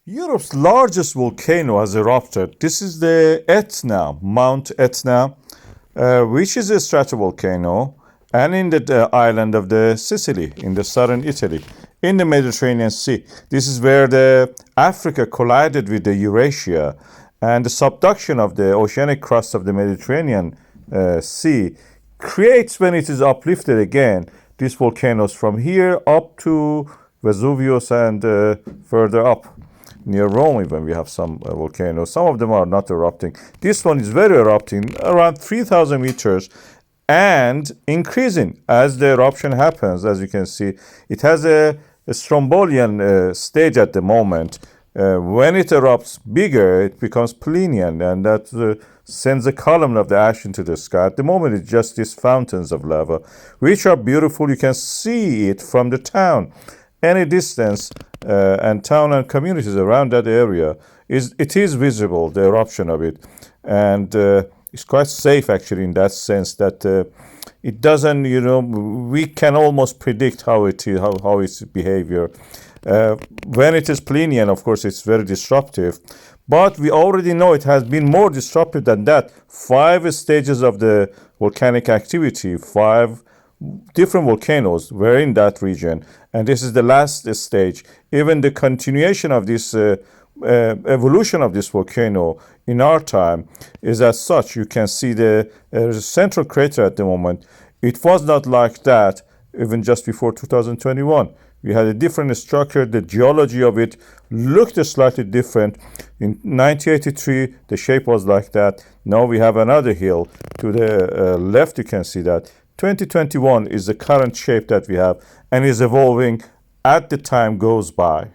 Europe's largest volcano has erupted. This is the Etna, Mount Etna, which is a stratovolcano, and in the island of the Sicily, in the southern Italy, in the Mediterranean Sea. This is where the Africa collided with the Eurasia, and the subduction of the oceanic crust of the Mediterranean Sea creates, when it is uplifted again, these volcanoes from here up to Vesuvius and further up near Rome. Even we have some volcanoes. Some of them are not erupting. This one is very erupting, around 3,000 meters, and increasing as the eruption happens. As you can see, it has a Strombolian stage at the moment. When it erupts bigger, it becomes Plinian, and that sends a column of the ash into the sky. At the moment, it's just these fountains of lava, which are beautiful. You can see it from the town. Any distance and town and communities around that area, it is visible, the eruption of it. And it's quite safe, actually, in that sense that it doesn't, we can almost predict how it is, how its behavior. When it is Plinian, of course, it's very disruptive. But we already know it has been more disruptive than that. 5 stages of the volcanic activity, 5 different volcanoes were in that region, and this is the last stage. Even the continuation of this evolution of this volcano in our time is as such. You can see the central crater at the moment. It was not like that even just before 2021. We had a different structure. The geology of it looked slightly different. In 1983, the shape was like that. Now we have another hill. To the left, you can see that. 2021 is the current shape that we have and is evolving as the time goes by.